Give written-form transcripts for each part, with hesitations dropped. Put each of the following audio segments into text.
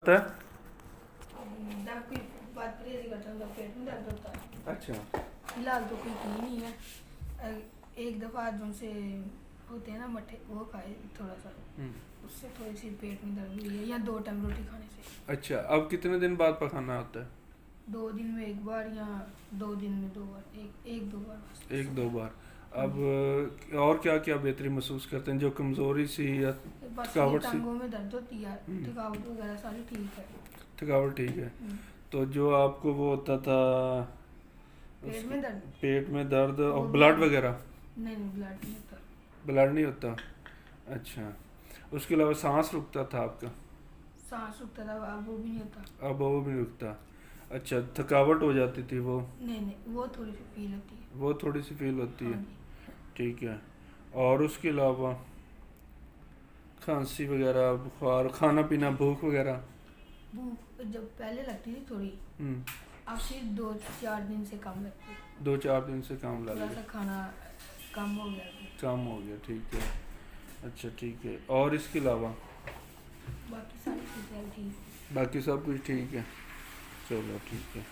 होता है? दम की बात परहेज करता हूँ जब पेट में दर्द होता है। अच्छा। फिलहाल तो कोई की नहीं है। एक दफ़ा जो से होते हैं ना मट्ठे वो खाए थोड़ा सा, उससे थोड़ी सी पेट में दर्द हुई है, या 2 टाइम रोटी खाने से। अच्छा, अब कितने दिन बाद पखाना होता है? 2 दिन में 1 बार या 2 दिन में 2 बार, एक दो बार बस। एक दो बार। अब और क्या क्या बेहतरी महसूस करते हैं? जो कमज़ोरी सी या बस ये थकावट सी? टांगों में दर्द होती है, थकावट वगैरह सारी ठीक है। थकावट ठीक है। हम्म, तो जो आपको वो होता था पेट में दर्द पेट में दर्द और वो भी ब्लड वगैरह? नहीं, ब्लड नहीं होता। ब्लड नहीं होता। अच्छा। उसके अलावा सांस रुकता था आपका? सांस रुकता था, अब वो भी नहीं होता। अब वो भी नहीं रुकता। अच्छा, थकावट हो जाती थी वो? नहीं, वो थोड़ी सी फील होती है। वो थोड़ी सी फील होती हाँ है। जी। ठीक है। और उसके अलावा खांसी वगैरह, बुखार, खाना पीना, भूख वगैरह? भूख जब पहले लगती थी थोड़ी, हम्म। अब सिर्फ 2-4 दिन से कम लगती है। 2-4 दिन से काम लग थोड़ा गया? सा खाना कम हो गया अभी। काम हो गया, ठीक है। अच्छा, ठीक है। और इसके अलावा बाकी सारी चीज़ें ठीक। बाकी सब कुछ ठीक है? चलो ठीक है।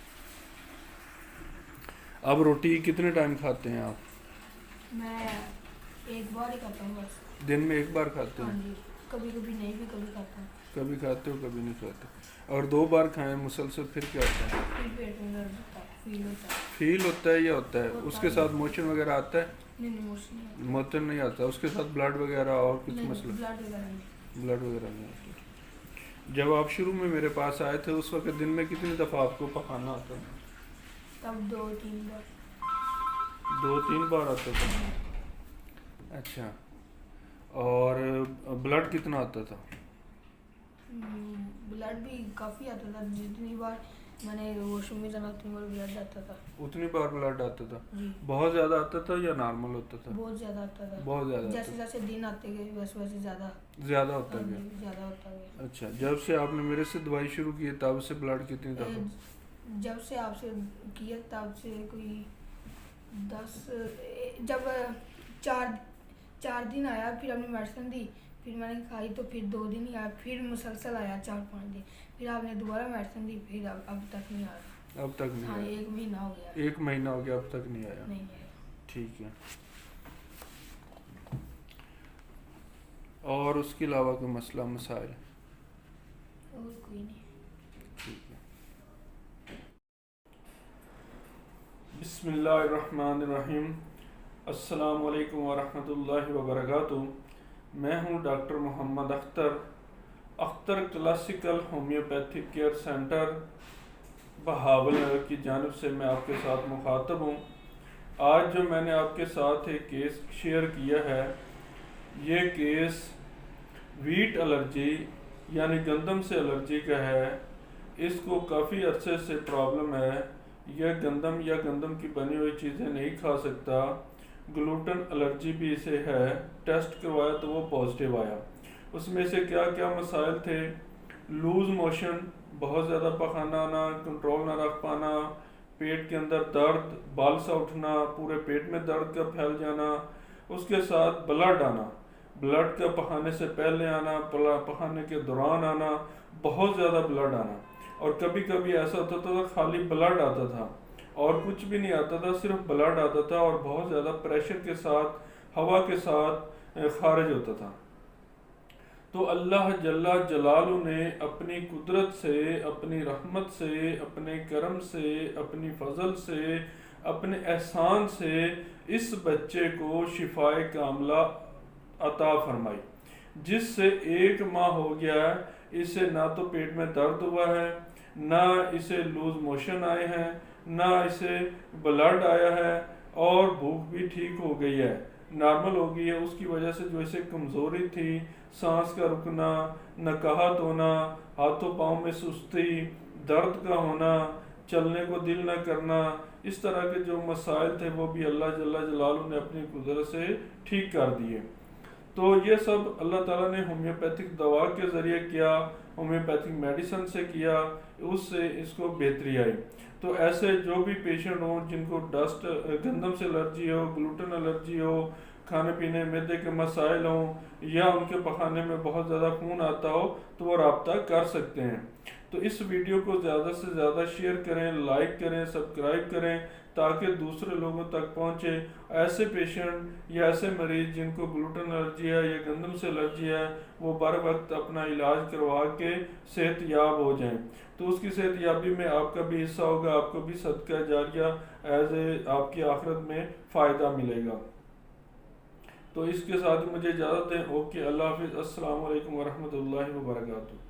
अब रोटी कितने टाइम खाते हैं आप? मैं एक बार ही खाता हूँ बस। दिन में एक बार खाते हाँ हैं? जी, कभी कभी नहीं भी कभी खाता हूँ। कभी खाते हो, कभी नहीं खाते। और 2 बार खाएं मुसलसल फिर क्या होता है? फिर पेट में दर्द होता है, फील होता है। फील होता है या होता है? होता उसके है। साथ मोशन वगैरह आता है? नहीं, मोशन नहीं आता। मोशन नहीं आता? उसके साथ ब्लड वगैरह और कुछ नहीं, मसला? ब्लड वगैरह नहीं। ब्लड वगैरह नहीं आता। जब आप शुरू में मेरे पास आए थे उस वक्त दिन में कितनी दफ़ा आपको पकाना आता था? तब 2-3 बार। 2-3 बार आता था? अच्छा। और ब्लड कितना आता था? ब्लड भी काफ़ी आता था, जितनी बार मैंने वॉशरूम में जाना उतनी बार ब्लड आता था। उतनी बार ब्लड आता था? जी, बहुत ज़्यादा आता था या नॉर्मल होता था? बहुत ज़्यादा आता था। बहुत ज़्यादा आता जैसे जैसे दिन आते गए वैसे वैसे ज़्यादा। ज़्यादा होता हाँ गया? जी, ज़्यादा होता गया। अच्छा, जब से आपने मेरे से दवाई शुरू की तब से ब्लड कितनी दफ़ा? जब से आपसे किया तब से कोई 10 जब 4 दिन आया, फिर हमने मेडिसिन दी, फिर मैंने खाई तो फिर 2 दिन ही आया, फिर मुसलसल आया 4-5 दिन, फिर आपने दोबारा मेडिसिन दी, फिर अब तक नहीं आया। अब तक नहीं हाँ, आया? 1 महीना हो गया। 1 महीना हो गया, अब तक नहीं आया? नहीं आया। ठीक है। और उसके अलावा कोई मसला मसाइल? और कोई नहीं। ठीक है। बिस्मिल्लाहिर्रहमानिर्रहीम। अस्सलाम वालेकुम वरहमतुल्लाहि वबरकातुहू। मैं हूँ doctor Mohammad Akhtar classical homeopathic care centre Bahawalnagar की जानिब से मैं आपके साथ मुखातब हूँ। आज जो मैंने आपके साथ एक केस शेयर किया है, ये केस वीट एलर्जी यानी गंदम से एलर्जी का है। इसको काफ़ी अरसे से प्रॉब्लम है। यह गंदम या गंदम की बनी हुई चीज़ें नहीं खा सकता। ग्लूटेन एलर्जी भी इसे है। टेस्ट करवाया तो वो पॉजिटिव आया। उसमें से क्या क्या मसाइल थे? लूज़ मोशन, बहुत ज़्यादा पखाना आना, कंट्रोल ना रख पाना, पेट के अंदर दर्द, बाल सा उठना, पूरे पेट में दर्द का फैल जाना, उसके साथ ब्लड आना, ब्लड का पखाने से पहले आना, पखाने के दौरान आना, बहुत ज़्यादा ब्लड आना। और कभी कभी ऐसा होता था खाली ब्लड आता था और कुछ भी नहीं आता था, सिर्फ ब्लड आता था और बहुत ज़्यादा प्रेशर के साथ, हवा के साथ खारिज होता था। तो अल्लाह जल्ला जलालू ने अपनी कुदरत से, अपनी रहमत से, अपने करम से, अपनी फजल से, अपने एहसान से इस बच्चे को शिफाए कामला अता फरमाई, जिससे 1 माह हो गया है। इसे ना तो पेट में दर्द हुआ है, ना इसे लूज मोशन आए हैं, ना इसे ब्लड आया है, और भूख भी ठीक हो गई है, नॉर्मल हो गई है। उसकी वजह से जो इसे कमज़ोरी थी, सांस का रुकना, नकाहत होना, हाथों पाँव में सुस्ती, दर्द का होना, चलने को दिल न करना, इस तरह के जो मसाइल थे वो भी अल्लाह जल्ला जलालू ने अपनी कुदरत से ठीक कर दिए। तो ये सब अल्लाह ताला ने होम्योपैथिक दवा के ज़रिए किया, होम्योपैथिक मेडिसिन से किया, उससे इसको बेहतरी आई। तो ऐसे जो भी पेशेंट हों जिनको डस्ट, गंदम से एलर्जी हो, ग्लूटेन एलर्जी हो, खाने पीने मैदे के मसाइल हों या उनके पखाने में बहुत ज़्यादा खून आता हो तो वो रब्ता कर सकते हैं। तो इस वीडियो को ज़्यादा से ज़्यादा शेयर करें, लाइक करें, सब्सक्राइब करें ताकि दूसरे लोगों तक पहुँचे। ऐसे पेशेंट या ऐसे मरीज़ जिनको ग्लूटेन एलर्जी है या गंदम से एलर्जी है वो बर वक्त अपना इलाज करवा के सेहतयाब हो जाएं। तो उसकी सेहतयाबी में आपका भी हिस्सा होगा, आपको भी सदका जारिया एज ए आपकी आखिरत में फ़ायदा मिलेगा। तो इसके साथ ही मुझे इजाज़त दें। ओके, अल्लाह हाफिज़। अस्सलाम वालेकुम वरहमतुल्लाहि वबरकातुहू।